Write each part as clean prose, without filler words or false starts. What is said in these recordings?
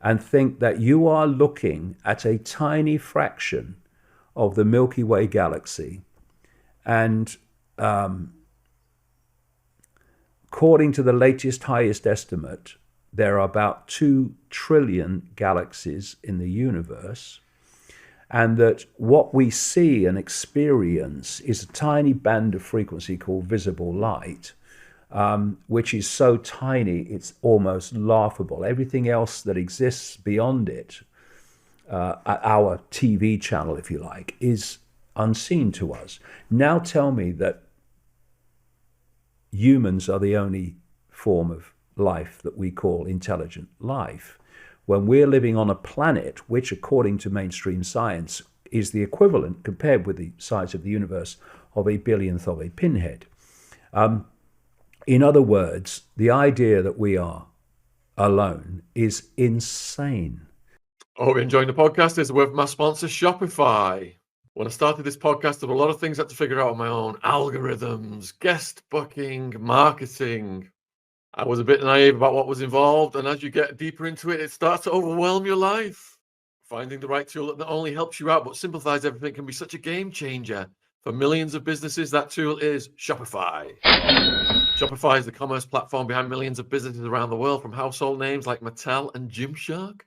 and think that you are looking at a tiny fraction of the Milky Way galaxy. And according to the latest, highest estimate, there are about 2 trillion galaxies in the universe, and that what we see and experience is a tiny band of frequency called visible light, which is so tiny it's almost laughable. Everything else that exists beyond it, our TV channel, if you like, is unseen to us. Now tell me that humans are the only form of life that we call intelligent life, when we're living on a planet which, according to mainstream science, is the equivalent, compared with the size of the universe, of a billionth of a pinhead. In other words, the idea that we are alone is insane. I hope you're enjoying the podcast. It's with my sponsor, Shopify. When I started this podcast, there were a lot of things I had to figure out on my own. Algorithms, guest booking, marketing. I was a bit naive about what was involved, and as you get deeper into it, it starts to overwhelm your life. Finding the right tool that not only helps you out, but simplifies everything can be such a game changer. For millions of businesses, that tool is Shopify. Shopify is the commerce platform behind millions of businesses around the world, from household names like Mattel and Gymshark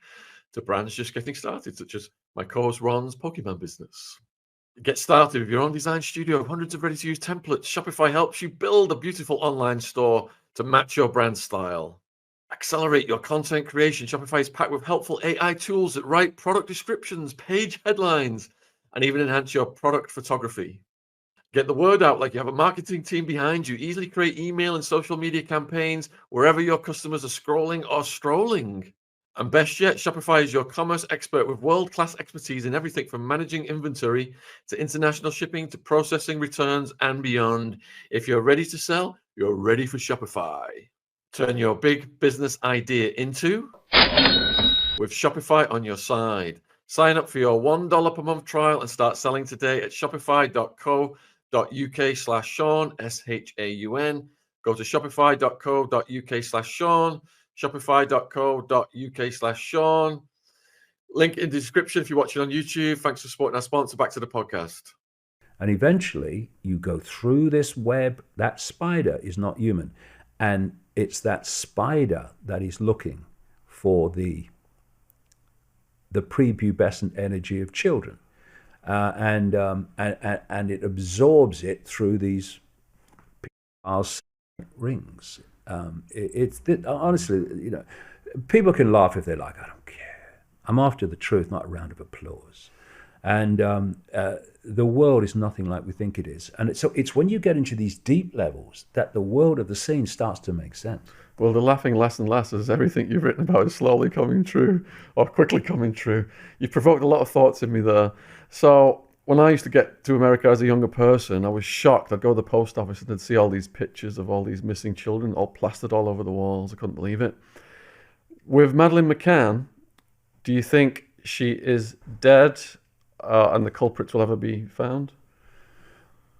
to brands just getting started, such as my co-host Ron's Pokemon business. Get started with your own design studio of hundreds of ready-to-use templates. Shopify helps you build a beautiful online store to match your brand style. Accelerate your content creation. Shopify is packed with helpful AI tools that write product descriptions, page headlines, and even enhance your product photography. Get the word out like you have a marketing team behind you. Easily create email and social media campaigns wherever your customers are scrolling or strolling. And best yet, Shopify is your commerce expert with world-class expertise in everything from managing inventory to international shipping to processing returns and beyond. If you're ready to sell, you're ready for Shopify. Turn your big business idea into with Shopify on your side. Sign up for your $1 per month trial and start selling today at shopify.co.uk/Shaun, SHAUN. Go to shopify.co.uk/Shaun, shopify.co.uk/Shaun. Link in the description if you're watching on YouTube. Thanks for supporting our sponsor. Back to the podcast. And eventually you go through this web. That spider is not human. And it's that spider that is looking for the prepubescent energy of children. And it absorbs it through these rings. Honestly, people can laugh if they like. I don't care. I'm after the truth, not a round of applause. And the world is nothing like we think it is. And it's when you get into these deep levels that the world of the scene starts to make sense. Well, they're laughing less and less as everything you've written about is slowly coming true, or quickly coming true. You've provoked a lot of thoughts in me there. So when I used to get to America as a younger person, I was shocked. I'd go to the post office and I'd see all these pictures of all these missing children, all plastered all over the walls. I couldn't believe it. With Madeleine McCann, do you think she is dead and the culprits will ever be found?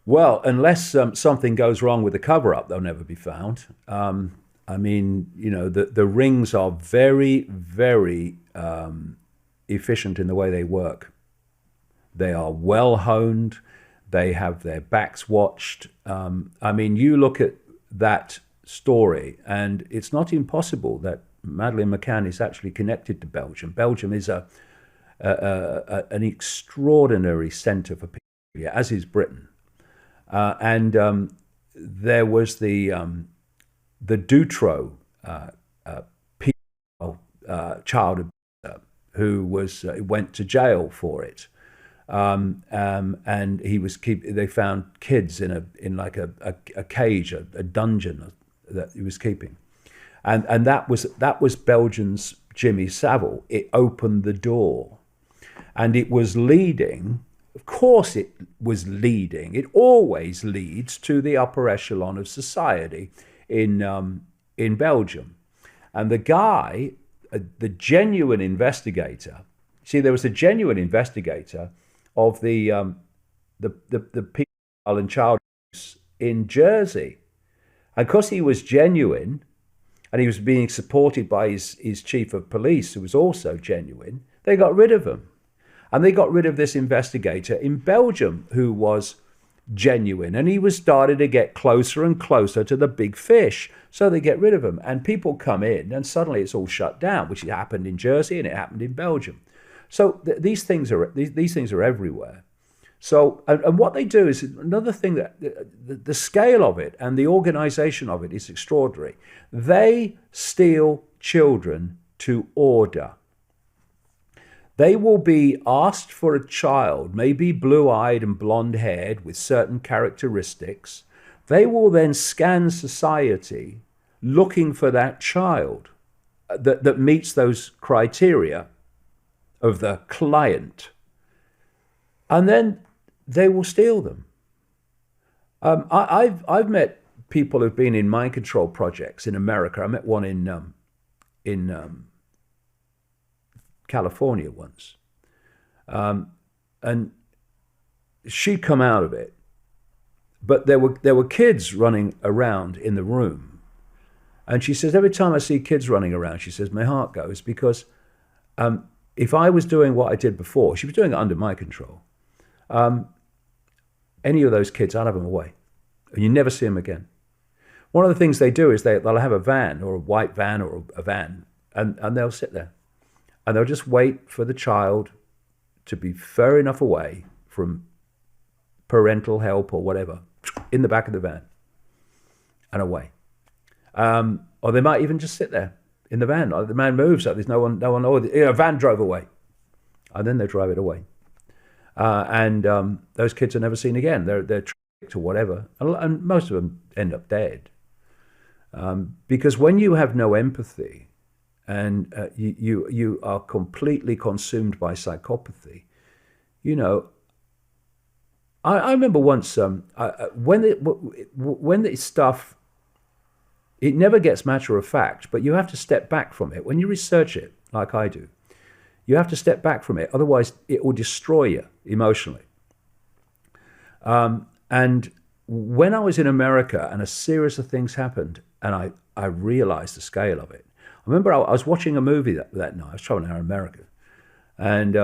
Well, unless something goes wrong with the cover-up, they'll never be found. I mean, the rings are very, very efficient in the way they work. They are well honed. They have their backs watched. I mean, you look at that story, and it's not impossible that Madeleine McCann is actually connected to Belgium. Belgium is an extraordinary centre for pedophilia, as is Britain. And there was the Dutro child abuser who went to jail for it, and he was They found kids in like a cage, a dungeon that he was keeping, and that was Belgium's Jimmy Savile. It opened the door, and it was leading. Of course, it was leading. It always leads to the upper echelon of society in Belgium. And the guy, the genuine investigator. See, there was a genuine investigator of the pedophile and child abuse in Jersey, and because he was genuine, and he was being supported by his chief of police, who was also genuine, they got rid of him. And they got rid of this investigator in Belgium who was genuine, and he was starting to get closer and closer to the big fish. So they get rid of him, and people come in, and suddenly it's all shut down, which happened in Jersey and it happened in Belgium. So these things are everywhere. So, and what they do is another thing, that the scale of it and the organization of it is extraordinary. They steal children to order. They will be asked for a child, maybe blue-eyed and blonde-haired with certain characteristics. They will then scan society looking for that child that meets those criteria of the client. And then they will steal them. I've met people who've been in mind control projects in America. I met one in California once, and she'd come out of it, but there were kids running around in the room, and she says, every time I see kids running around, she says, my heart goes, because if I was doing what I did before, she was doing it under my control, any of those kids, I'd have them away, and you never see them again. One of the things they do is they'll have a van, or a white van, or a van, and they'll sit there. And they'll just wait for the child to be far enough away from parental help or whatever, in the back of the van and away. Or they might even just sit there in the van. The man moves, so there's no one, or a van drove away. And then they drive it away. And those kids are never seen again. They're tricked or whatever. And most of them end up dead. Because when you have no empathy, and you are completely consumed by psychopathy, I remember once when this stuff, it never gets matter of fact, but you have to step back from it. When you research it, like I do, you have to step back from it. Otherwise, it will destroy you emotionally. And when I was in America and a series of things happened, and I realized the scale of it. I remember I was watching a movie that night. I was traveling around America, and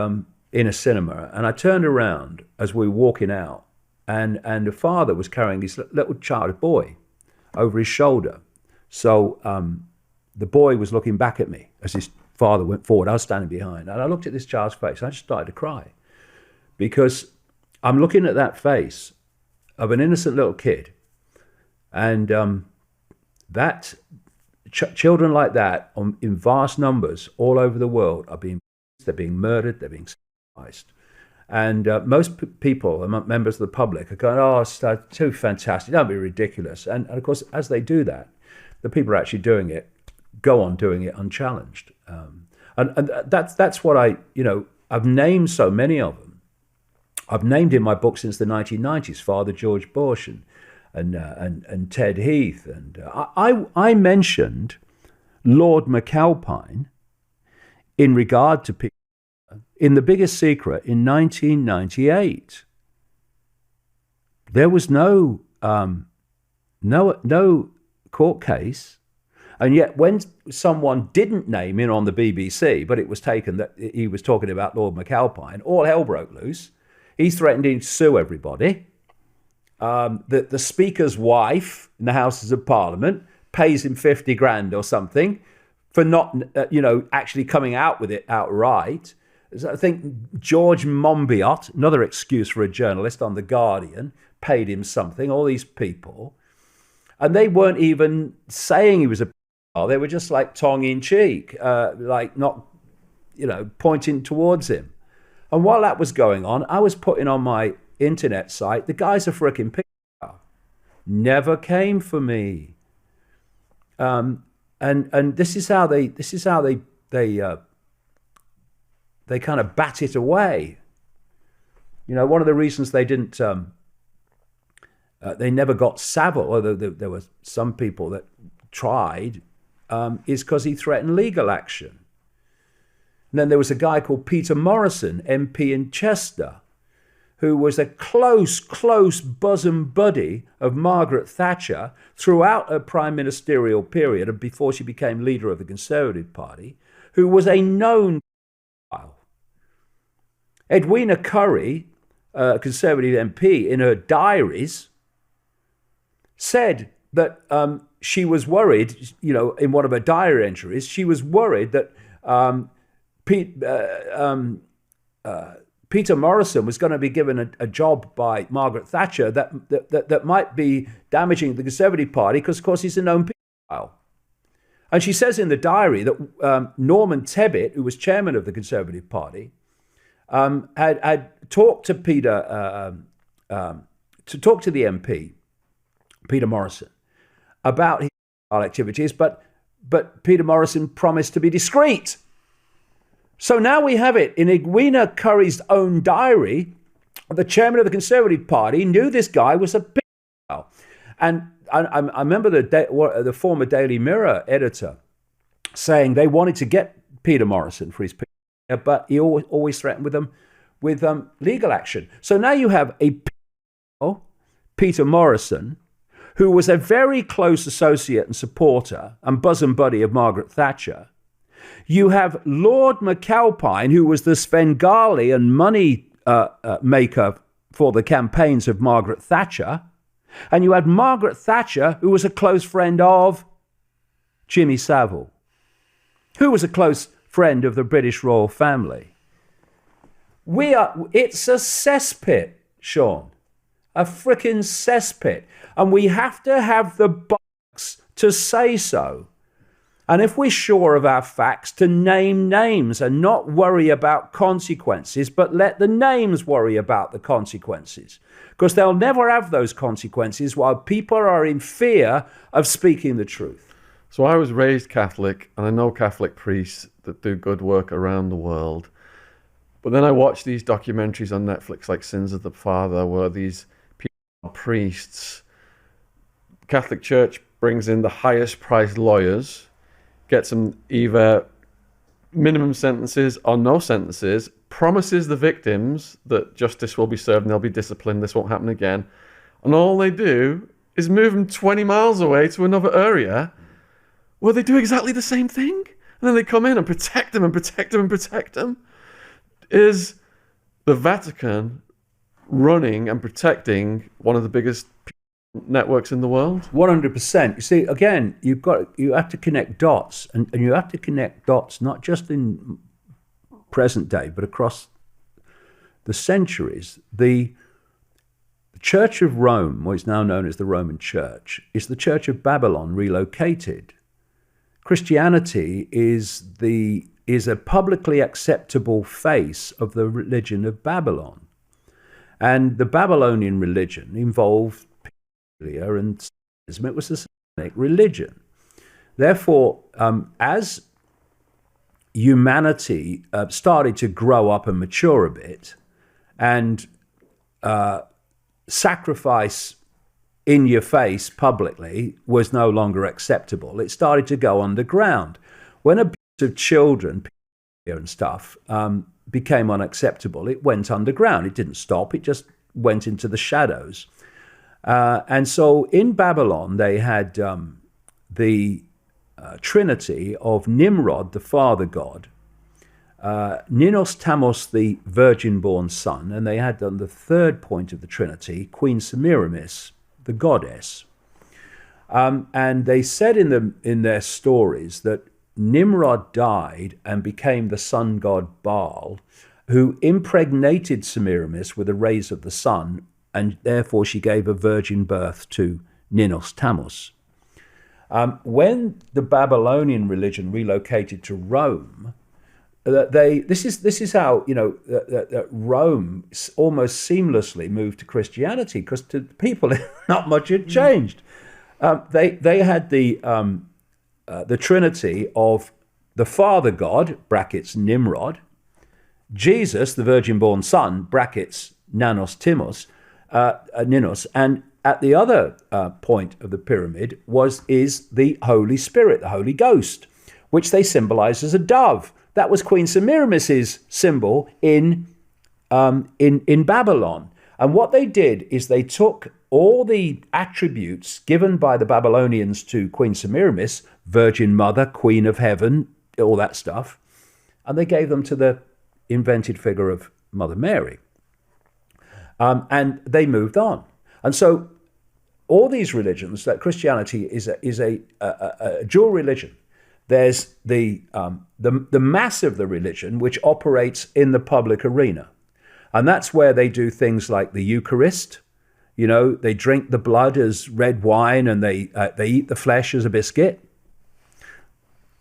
in a cinema, and I turned around as we were walking out, and the father was carrying his little child, a boy, over his shoulder. So the boy was looking back at me as his father went forward. I was standing behind, and I looked at this child's face, and I just started to cry, because I'm looking at that face of an innocent little kid, and children like that in vast numbers all over the world they're being murdered, they're being sacrificed. And most people, members of the public, are going, oh, it's too fantastic, don't be ridiculous. And of course, as they do that, the people who are actually doing it go on doing it unchallenged. And that's what I've named so many of them. I've named in my book since the 1990s, Father George Bush and Ted Heath, and I mentioned Lord McAlpine in regard to people in The Biggest Secret in 1998. There was no court case, and yet when someone didn't name him on the BBC, but it was taken that he was talking about Lord McAlpine, all hell broke loose. He threatened to sue everybody. The Speaker's wife in the Houses of Parliament pays him 50 grand or something for not, actually coming out with it outright. I think George Monbiot, another excuse for a journalist on The Guardian, paid him something, all these people. And they weren't even saying he was a pedophile. They were just like tongue-in-cheek, like not, pointing towards him. And while that was going on, I was putting on my internet site, the guy's a frickin' pedophile. Never came for me. And this is how they kind of bat it away. One of the reasons they didn't, they never got Savile, although there were some people that tried, is because he threatened legal action. And then there was a guy called Peter Morrison, MP in Chester, who was a close bosom buddy of Margaret Thatcher throughout her prime ministerial period and before she became leader of the Conservative Party, who was a known pedophile. Edwina Currie, a Conservative MP, in her diaries, said that she was worried, in one of her diary entries, she was worried that Peter Morrison was going to be given a job by Margaret Thatcher that might be damaging the Conservative Party because, of course, he's a known pedophile. And she says in the diary that Norman Tebbit, who was chairman of the Conservative Party, had talked to the MP, Peter Morrison, about his activities, but Peter Morrison promised to be discreet. So now we have it in Edwina Currie's own diary. The chairman of the Conservative Party knew this guy was a pedophile. And I remember the former Daily Mirror editor saying they wanted to get Peter Morrison for his pedophile, but he always threatened with them with legal action. So now you have a pedophile, Peter Morrison, who was a very close associate and supporter and bosom buddy of Margaret Thatcher. You have Lord McAlpine, who was the Svengali and money maker for the campaigns of Margaret Thatcher. And you had Margaret Thatcher, who was a close friend of Jimmy Savile, who was a close friend of the British royal family. It's a cesspit, Shaun. A frickin' cesspit. And we have to have the bollocks to say so. And if we're sure of our facts, to name names and not worry about consequences, but let the names worry about the consequences. Because they'll never have those consequences while people are in fear of speaking the truth. So I was raised Catholic, and I know Catholic priests that do good work around the world. But then I watch these documentaries on Netflix like Sins of the Father, where these priests, Catholic Church brings in the highest priced lawyers, gets them either minimum sentences or no sentences, promises the victims that justice will be served and they'll be disciplined, this won't happen again. And all they do is move them 20 miles away to another area where they do exactly the same thing. And then they come in and protect them and protect them and protect them. Is the Vatican running and protecting one of the biggest networks in the world? 100%. You see, again, you have to connect dots, and you have to connect dots not just in present day, but across the centuries. The Church of Rome, what is now known as the Roman Church, is the Church of Babylon relocated. Christianity is a publicly acceptable face of the religion of Babylon. And the Babylonian religion involved pedophilia and Satanism. It was a satanic religion. Therefore, as humanity started to grow up and mature a bit, and sacrifice in your face publicly was no longer acceptable, it started to go underground. When abuse of children and stuff became unacceptable, it went underground. It didn't stop, it just went into the shadows. And so in Babylon, they had the trinity of Nimrod, the father god, Ninos Tamos, the virgin-born son, and they had on the third point of the trinity, Queen Semiramis, the goddess. And they said in their stories that Nimrod died and became the sun god Baal, who impregnated Semiramis with the rays of the sun, and therefore she gave a virgin birth to Ninos Tamos. When the Babylonian religion relocated to Rome, this is how that Rome almost seamlessly moved to Christianity, because to people not much had changed. They had the trinity of the father god (brackets Nimrod), Jesus, the virgin-born son (brackets Nanos Timos), Ninos, and at the other point of the pyramid is the Holy Spirit, the Holy Ghost, which they symbolize as a dove. That was Queen Semiramis's symbol in Babylon. And what they did is they took all the attributes given by the Babylonians to Queen Semiramis, Virgin Mother, Queen of Heaven, all that stuff, and they gave them to the invented figure of Mother Mary. And they moved on. And so all these religions, that Christianity is a dual religion. There's the mass of the religion, which operates in the public arena. And that's where they do things like the Eucharist. You know, they drink the blood as red wine, and they eat the flesh as a biscuit.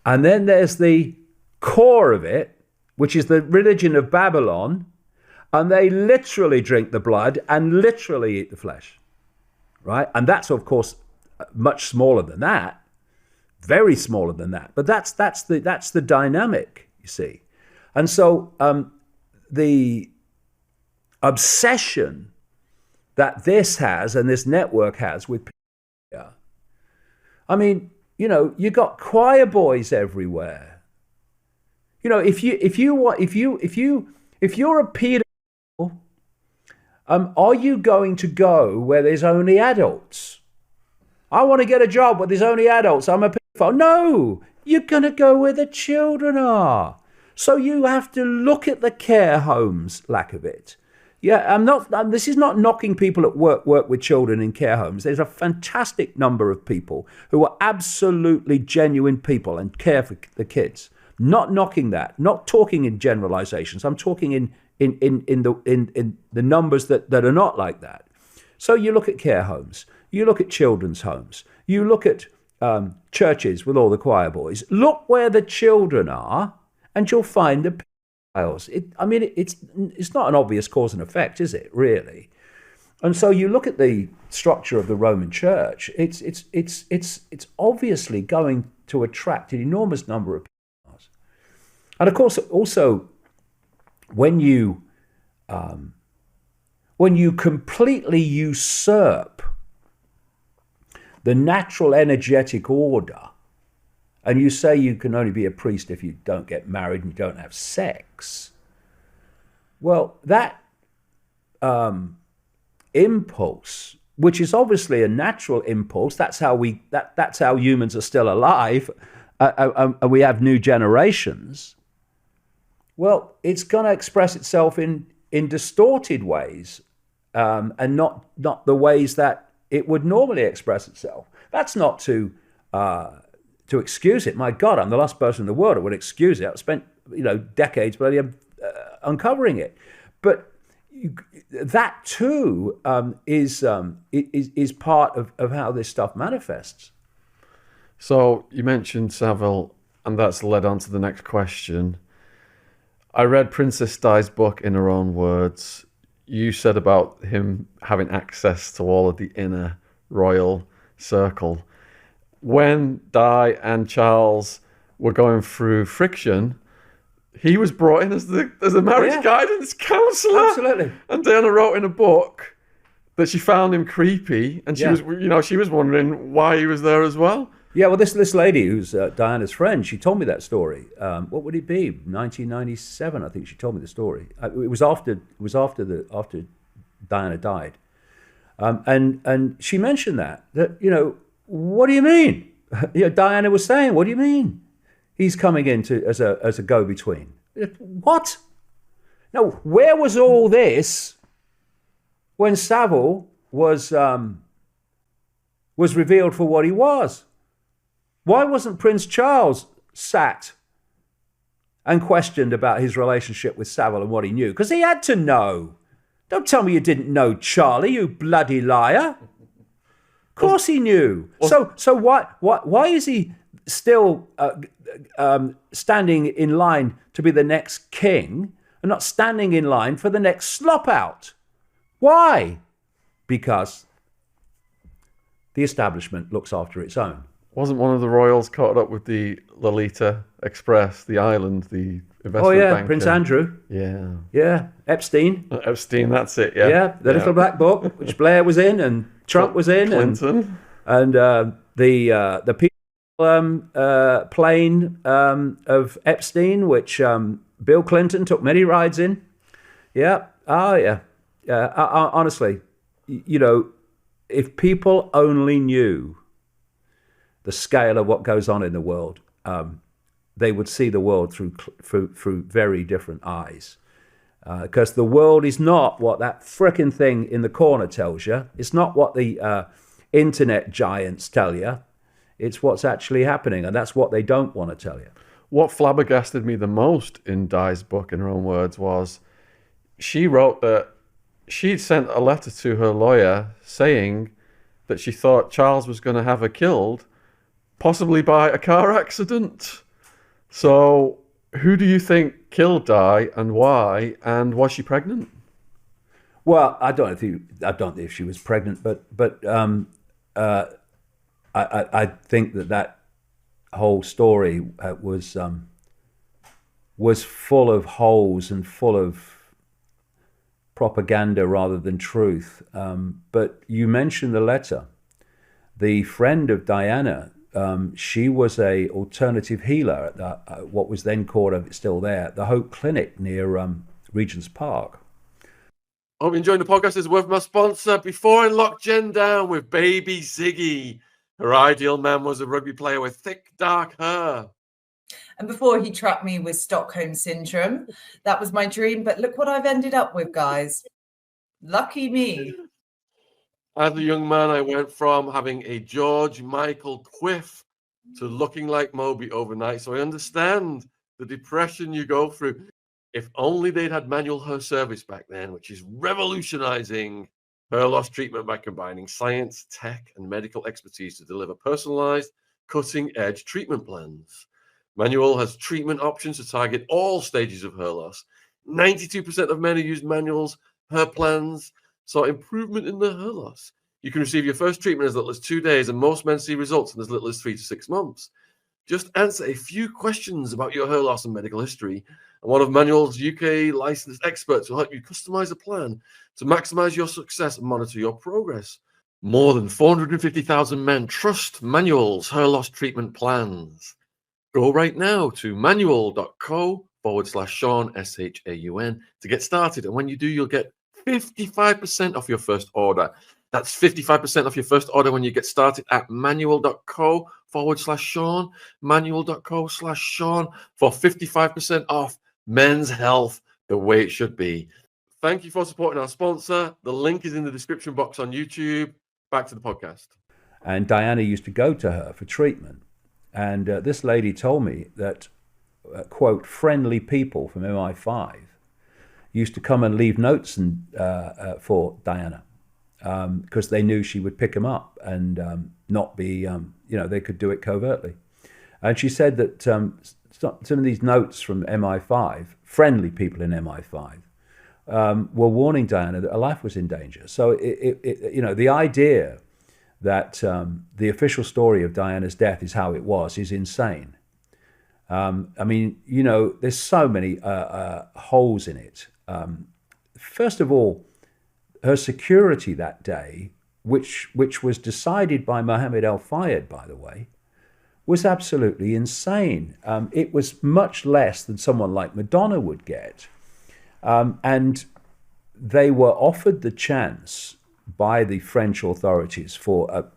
And then there's the core of it, which is the religion of Babylon, and they literally drink the blood and literally eat the flesh, right? And that's, of course, much smaller than that, very smaller than that. But that's the dynamic, you see. And so the obsession that this has and this network has with people, I mean, you know, you got choir boys everywhere. You know, if you're a pedophile, are you going to go where there's only adults? I want to get a job where there's only adults. I'm a pedophile. No, you're going to go where the children are. So you have to look at the care homes, lack of it. Yeah, this is not knocking people at work with children in care homes. There's a fantastic number of people who are absolutely genuine people and care for the kids. Not knocking that, not talking in generalizations. I'm talking in the numbers that are not like that. So you look at care homes, you look at children's homes, you look at churches with all the choir boys. Look where the children are, and you'll find the pedophiles. It's not an obvious cause and effect, is it? Really? And so you look at the structure of the Roman Church. It's obviously going to attract an enormous number of pedophiles. And of course, also, when you completely usurp the natural energetic order, and you say you can only be a priest if you don't get married and you don't have sex, well, that impulse, which is obviously a natural impulse, that's how humans are still alive, and we have new generations. Well, it's going to express itself in distorted ways, and not the ways that it would normally express itself. That's not to excuse it. My God, I'm the last person in the world that would excuse it. I've spent decades uncovering it, but that too is part of how this stuff manifests. So you mentioned Savile, and that's led on to the next question. I read Princess Di's book in her own words. You said about him having access to all of the inner royal circle. When Di and Charles were going through friction, he was brought in as the marriage guidance counselor. Absolutely. And Diana wrote in a book that she found him creepy, and she was wondering why he was there as well. Yeah, well, this lady who's Diana's friend, she told me that story. What would it be? 1997, I think she told me the story. It was after Diana died, and she mentioned that what do you mean? Diana was saying, what do you mean? He's coming in as a go-between. What? Now, where was all this when Savile was revealed for what he was? Why wasn't Prince Charles sat and questioned about his relationship with Savile and what he knew? Because he had to know. Don't tell me you didn't know Charlie, you bloody liar. Of course he knew. So why is he still standing in line to be the next king and not standing in line for the next slop out? Why? Because the establishment looks after its own. Wasn't one of the royals caught up with the Lolita Express, the island, the investment banker? Prince Andrew. Yeah. Yeah, Epstein. Epstein, that's it, yeah. Yeah, the little black book, which Blair was in and Trump was in. Clinton. And the people plane of Epstein, which Bill Clinton took many rides in. Yeah, oh yeah. Honestly, if people only knew the scale of what goes on in the world, they would see the world through very different eyes. Because the world is not what that frickin' thing in the corner tells you. It's not what the internet giants tell you. It's what's actually happening, and that's what they don't want to tell you. What flabbergasted me the most in Di's book, in her own words, was she wrote that she'd sent a letter to her lawyer saying that she thought Charles was going to have her killed, possibly by a car accident. So who do you think killed Di and why? And was she pregnant? Well, I don't know if she was pregnant, but I think that whole story was full of holes and full of propaganda rather than truth. But you mentioned the letter. The friend of Diana, she was a alternative healer at what was then called, still there, the Hope Clinic near Regent's Park. Hope you're enjoying the podcast. It's worth my sponsor. Before I locked Jen down with baby Ziggy, her ideal man was a rugby player with thick, dark hair. And before he trapped me with Stockholm Syndrome, that was my dream. But look what I've ended up with, guys. Lucky me. As a young man, I went from having a George Michael quiff to looking like Moby overnight. So I understand the depression you go through. If only they'd had manual hair service back then, which is revolutionizing hair loss treatment by combining science, tech, and medical expertise to deliver personalized, cutting-edge treatment plans. Manual has treatment options to target all stages of hair loss. 92% of men who use manuals hair plans saw improvement in their hair loss. You can receive your first treatment as little as 2 days, and most men see results in as little as 3 to 6 months. Just answer a few questions about your hair loss and medical history, and one of Manual's UK licensed experts will help you customize a plan to maximize your success and monitor your progress. More than 450,000 men trust Manual's hair loss treatment plans. Go right now to manual.co/Shaun, SHAUN, to get started. And when you do, you'll get 55% off your first order. That's 55% off your first order when you get started at manual.co/Shaun, manual.co/Shaun for 55% off men's health the way it should be. Thank you for supporting our sponsor. The link is in the description box on YouTube. Back to the podcast. And Diana used to go to her for treatment. And this lady told me that, quote, friendly people from MI5 used to come and leave notes for Diana because they knew she would pick them up and not be, they could do it covertly. And she said that some of these notes from MI5, friendly people in MI5, were warning Diana that her life was in danger. So, the idea that the official story of Diana's death is how it was is insane. There's so many holes in it. First of all, her security that day, which was decided by Mohammed al-Fayed, by the way, was absolutely insane. It was much less than someone like Madonna would get. And they were offered the chance by the French authorities for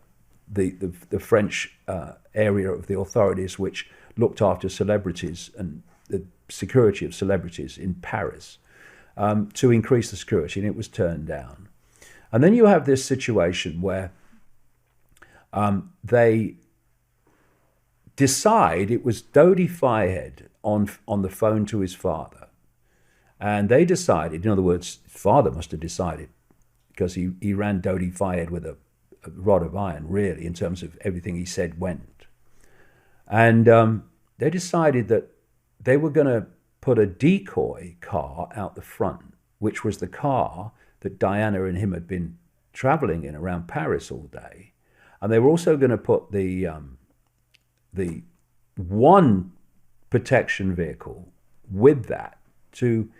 the French area of the authorities which looked after celebrities and the security of celebrities in Paris to increase the security, and it was turned down. And then you have this situation where they decide, it was Dodi Fayed on the phone to his father, and they decided, in other words, father must have decided, because he ran Dodi Fayed with a rod of iron, really, in terms of everything he said went. And they decided that they were going to put a decoy car out the front, which was the car that Diana and him had been traveling in around Paris all day. And they were also going to put the one protection vehicle with that to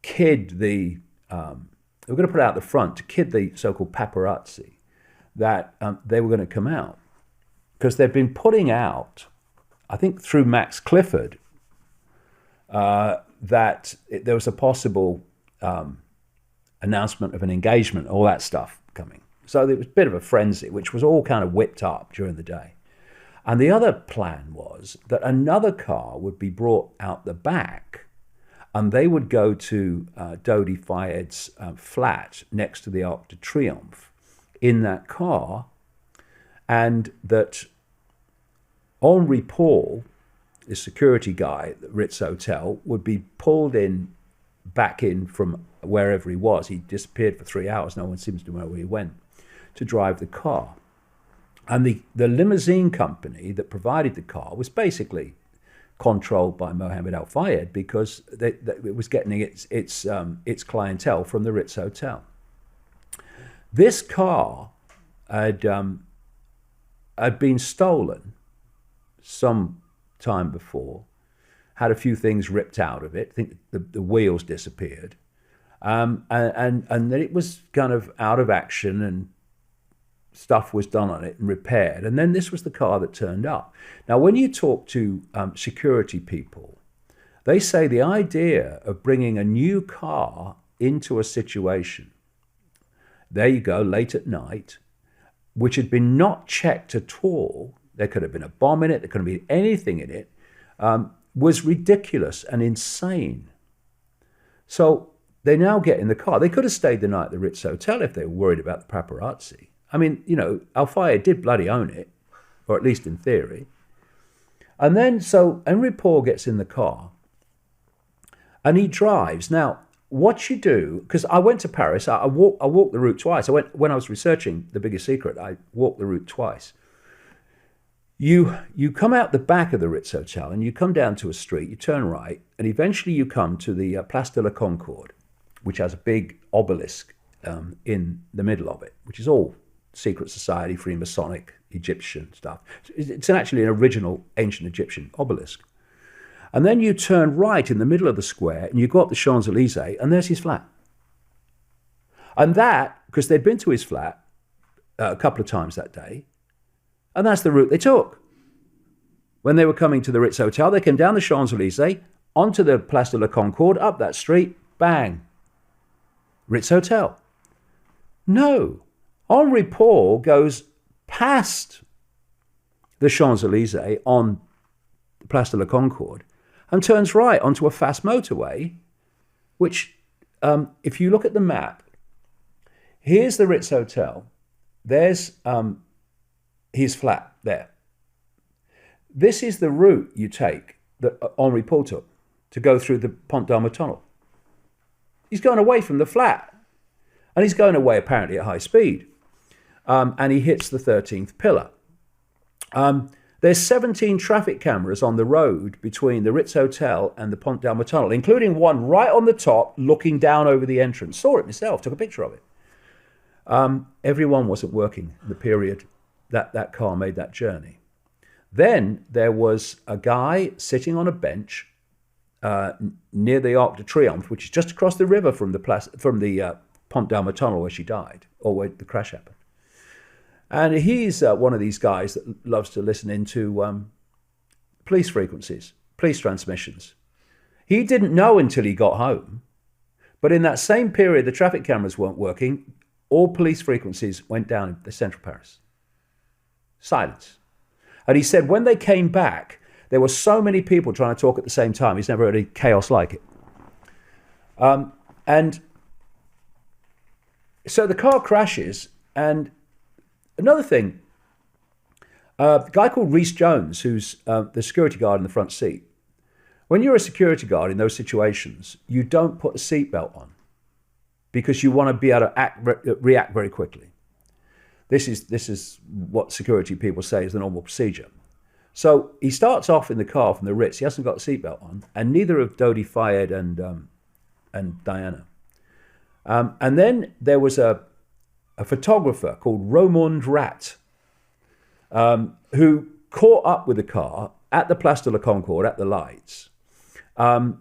kid the... they were going to put it out the front to kid the so-called paparazzi that they were going to come out. Because they've been putting out, I think through Max Clifford, that there was a possible announcement of an engagement, all that stuff coming. So there was a bit of a frenzy, which was all kind of whipped up during the day. And the other plan was that another car would be brought out the back, and they would go to Dodi Fayed's flat next to the Arc de Triomphe in that car, and that Henri Paul, the security guy at the Ritz Hotel, would be pulled back in from wherever he was. He disappeared for 3 hours. No one seems to know where he went, to drive the car. And the limousine company that provided the car was basically controlled by Mohammed Al Fayed, because it was getting its clientele from the Ritz Hotel. This car had been stolen some time before, had a few things ripped out of it. I think the wheels disappeared, and then it was kind of out of action, and stuff was done on it and repaired. And then this was the car that turned up. Now, when you talk to security people, they say the idea of bringing a new car into a situation, there you go, late at night, which had been not checked at all, there could have been a bomb in it, there could have been anything in it, was ridiculous and insane. So they now get in the car. They could have stayed the night at the Ritz Hotel if they were worried about the paparazzi. I mean, Al Fayed did bloody own it, or at least in theory. And then, so Henri Paul gets in the car and he drives. Now, what you do, because I went to Paris, I walked the route twice. When I was researching The Biggest Secret, I walked the route twice. You come out the back of the Ritz Hotel and you come down to a street, you turn right, and eventually you come to the Place de la Concorde, which has a big obelisk in the middle of it, which is all secret society, Freemasonic, Egyptian stuff. It's actually an original ancient Egyptian obelisk. And then you turn right in the middle of the square and you go up the Champs-Élysées, and there's his flat. And that, because they'd been to his flat a couple of times that day, and that's the route they took. When they were coming to the Ritz Hotel, they came down the Champs-Élysées, onto the Place de la Concorde, up that street, bang, Ritz Hotel. No, Henri Paul goes past the Champs-Élysées on the Place de la Concorde and turns right onto a fast motorway, which, if you look at the map, here's the Ritz Hotel, there's his flat there. This is the route you take that Henri Paul took to go through the Pont d'Arme tunnel. He's going away from the flat, and he's going away apparently at high speed, and he hits the 13th pillar. There's 17 traffic cameras on the road between the Ritz Hotel and the Pont d'Arme tunnel, including one right on the top looking down over the entrance. Saw it myself, took a picture of it. Everyone wasn't working in the period that car made that journey. Then there was a guy sitting on a bench near the Arc de Triomphe, which is just across the river from the Pont d'Arme tunnel where she died, or where the crash happened. And he's one of these guys that loves to listen into police frequencies, police transmissions. He didn't know until he got home, but in that same period, the traffic cameras weren't working. All police frequencies went down in the central Paris. Silence. And he said when they came back, there were so many people trying to talk at the same time. He's never heard any chaos like it. And so the car crashes. And another thing, a guy called Rhys Jones, who's the security guard in the front seat. When you're a security guard in those situations, you don't put a seatbelt on because you want to be able to react very quickly. This is what security people say is the normal procedure. So he starts off in the car from the Ritz. He hasn't got a seatbelt on, and neither have Dodi Fayed and Diana. And then there was a photographer called Romond Rat, who caught up with the car at the Place de la Concorde at the lights, and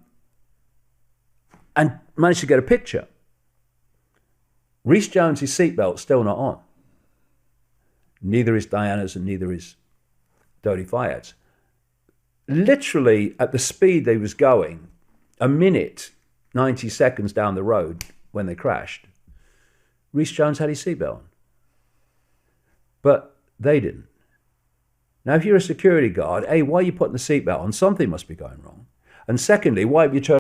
managed to get a picture. Rhys Jones' seatbelt's still not on. Neither is Diana's and neither is Dodi Fayed's. Literally at the speed they was going, a minute, 90 seconds down the road, when they crashed, Rhys Jones had his seatbelt on. But they didn't. Now, if you're a security guard, A, why are you putting the seatbelt on? Something must be going wrong. And secondly, why have you turned